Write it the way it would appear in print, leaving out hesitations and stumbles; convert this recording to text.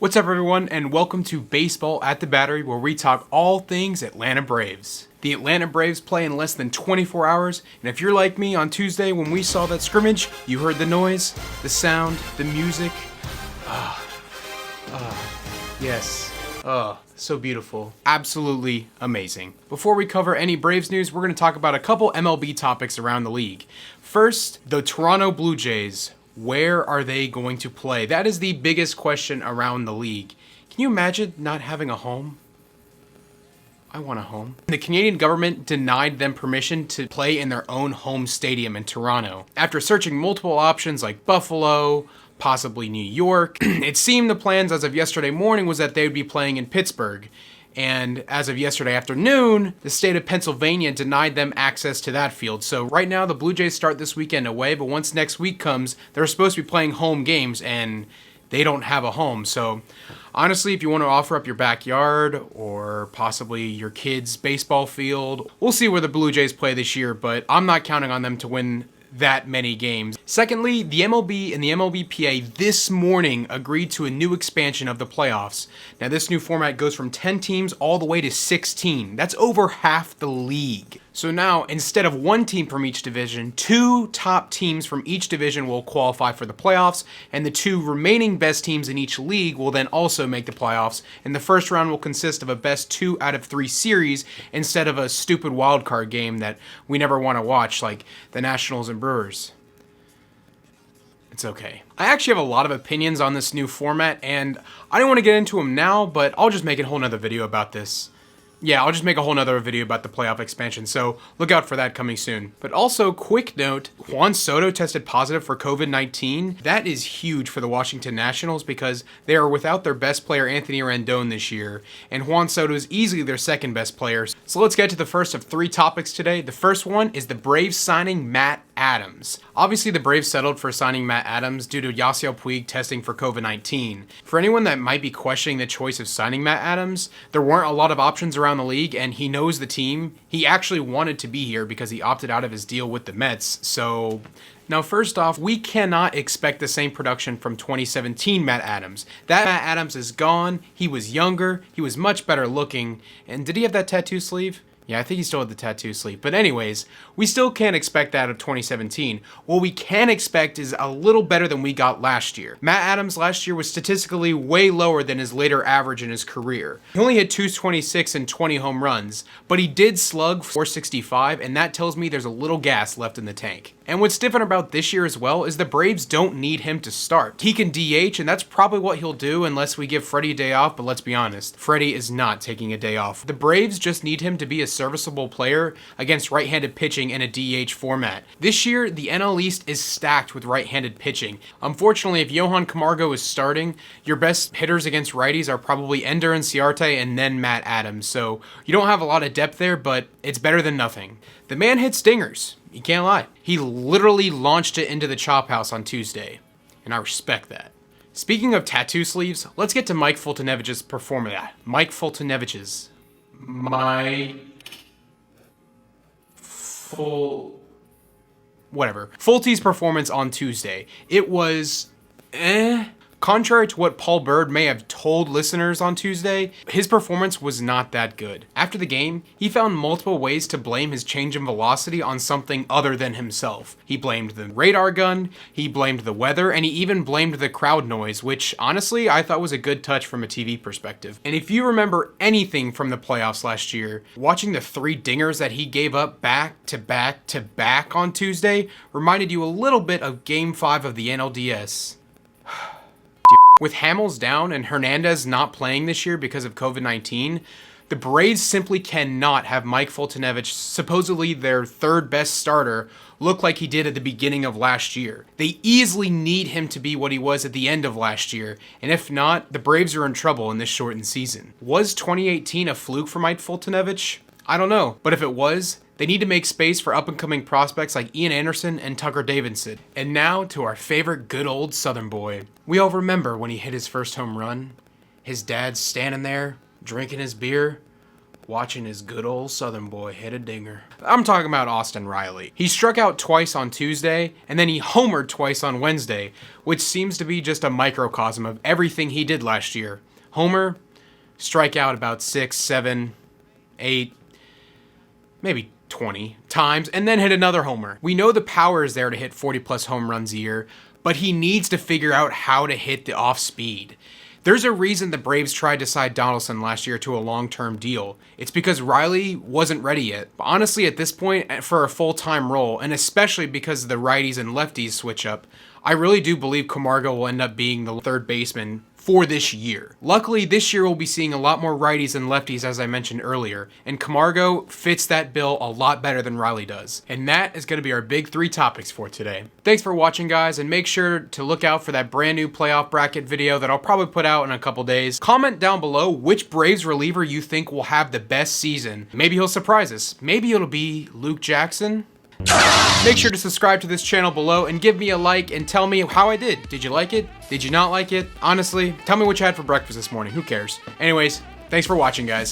What's up, everyone, and welcome to Baseball at the Battery, where we talk all things Atlanta Braves. The Atlanta Braves play in less than 24 hours, and if you're like me on Tuesday when we saw that scrimmage, you heard the noise, the sound, the music. Yes. So beautiful. Absolutely amazing. Before we cover any Braves news, we're going to talk about a couple MLB topics around the league. First, the Toronto Blue Jays. Where are they going to play? That is the biggest question around the league. Can you imagine not having a home? I want a home. The Canadian government denied them permission to play in their own home stadium in Toronto. After searching multiple options like Buffalo, possibly New York, it seemed the plans as of yesterday morning was that they would be playing in Pittsburgh. And as of yesterday afternoon, the state of Pennsylvania denied them access to that field. So right now, the Blue Jays start this weekend away, but once next week comes, they're supposed to be playing home games, and they don't have a home. So honestly, if you want to offer up your backyard or possibly your kid's baseball field, we'll see where the Blue Jays play this year, but I'm not counting on them to win that many games. Secondly, the MLB and the MLBPA this morning agreed to a new expansion of the playoffs. Now, this new format goes from 10 teams all the way to 16. That's over half the league. So now, instead of one team from each division, two top teams from each division will qualify for the playoffs, and the two remaining best teams in each league will then also make the playoffs, and the first round will consist of a best 2 out of 3 series instead of a stupid wild card game that we never want to watch, like the Nationals and Brewers. It's okay. I actually have a lot of opinions on this new format, and I don't want to get into them now, but I'll just make a whole nother video about this. Yeah, I'll just make a whole nother video about the playoff expansion, so look out for that coming soon. But also, quick note, Juan Soto tested positive for COVID-19. That is huge for the Washington Nationals because they are without their best player, Anthony Rendon, this year, and Juan Soto is easily their second best player. So let's get to the first of 3 topics today. The first one is the Braves signing Matt Adams. Obviously, the Braves settled for signing Matt Adams due to Yasiel Puig testing for COVID-19. For anyone that might be questioning the choice of signing Matt Adams, there weren't a lot of options around the league, and he knows the team. He actually wanted to be here because he opted out of his deal with the Mets. So now, first off, we cannot expect the same production from 2017 Matt Adams. That Matt Adams is gone. He was younger. He was much better looking. And did he have that tattoo sleeve? Yeah, I think he still had the tattoo sleeve. But anyways, we still can't expect that of 2017. What we can expect is a little better than we got last year. Matt Adams last year was statistically way lower than his later average in his career. He only had 226 and 20 home runs, but he did slug 465, and that tells me there's a little gas left in the tank. And what's different about this year as well is the Braves don't need him to start. He can DH, and that's probably what he'll do unless we give Freddie a day off, but let's be honest, Freddie is not taking a day off. The Braves just need him to be a serviceable player against right-handed pitching in a DH format. This year, the NL East is stacked with right-handed pitching. Unfortunately, if Johan Camargo is starting, your best hitters against righties are probably Ender Inciarte and then Matt Adams, so you don't have a lot of depth there, but it's better than nothing. The man hit stingers. You can't lie. He literally launched it into the chop house on Tuesday, and I respect that. Speaking of tattoo sleeves, let's get to Mike Foltynewicz's performance. Fulty's performance on Tuesday. It was Contrary to what Paul Bird may have told listeners on Tuesday, his performance was not that good. After the game, he found multiple ways to blame his change in velocity on something other than himself. He blamed the radar gun, he blamed the weather, and he even blamed the crowd noise, which honestly I thought was a good touch from a TV perspective. And if you remember anything from the playoffs last year, watching the 3 dingers that he gave up back to back to back on Tuesday reminded you a little bit of Game 5 of the NLDS. With Hamels down and Hernandez not playing this year because of COVID-19, the Braves simply cannot have Mike Foltynewicz, supposedly their 3rd best starter, look like he did at the beginning of last year. They easily need him to be what he was at the end of last year, and if not, the Braves are in trouble in this shortened season. Was 2018 a fluke for Mike Foltynewicz? I don't know, but if it was, they need to make space for up-and-coming prospects like Ian Anderson and Tucker Davidson. And now to our favorite good old Southern boy. We all remember when he hit his first home run. His dad standing there, drinking his beer. watching his good old Southern boy hit a dinger. I'm talking about Austin Riley. He struck out twice on Tuesday, and then he homered twice on Wednesday, which seems to be just a microcosm of everything he did last year. Homer, strike out about 6, 7, 8, maybe 20 times, and then hit another homer. We know the power is there to hit 40 plus home runs a year, but he needs to figure out how to hit the off speed. There's a reason the Braves tried to sign Donaldson last year to a long-term deal. It's because Riley wasn't ready yet. But honestly, at this point, for a full-time role, and especially because the righties and lefties switch up, I really do believe Camargo will end up being the third baseman for this year. Luckily, this year we'll be seeing a lot more righties and lefties, as I mentioned earlier, and Camargo fits that bill a lot better than Riley does. And that is going to be our big 3 topics for today. Thanks for watching, guys, and make sure to look out for that brand new playoff bracket video that I'll probably put out in a couple days. Comment down below which Braves reliever you think will have the best season. Maybe he'll surprise us. Maybe it'll be Luke Jackson. Make sure to subscribe to this channel below and give me a like and tell me how I did. Did you like it? Did you not like it? Honestly, tell me what you had for breakfast this morning. Who cares? Anyways, thanks for watching, guys.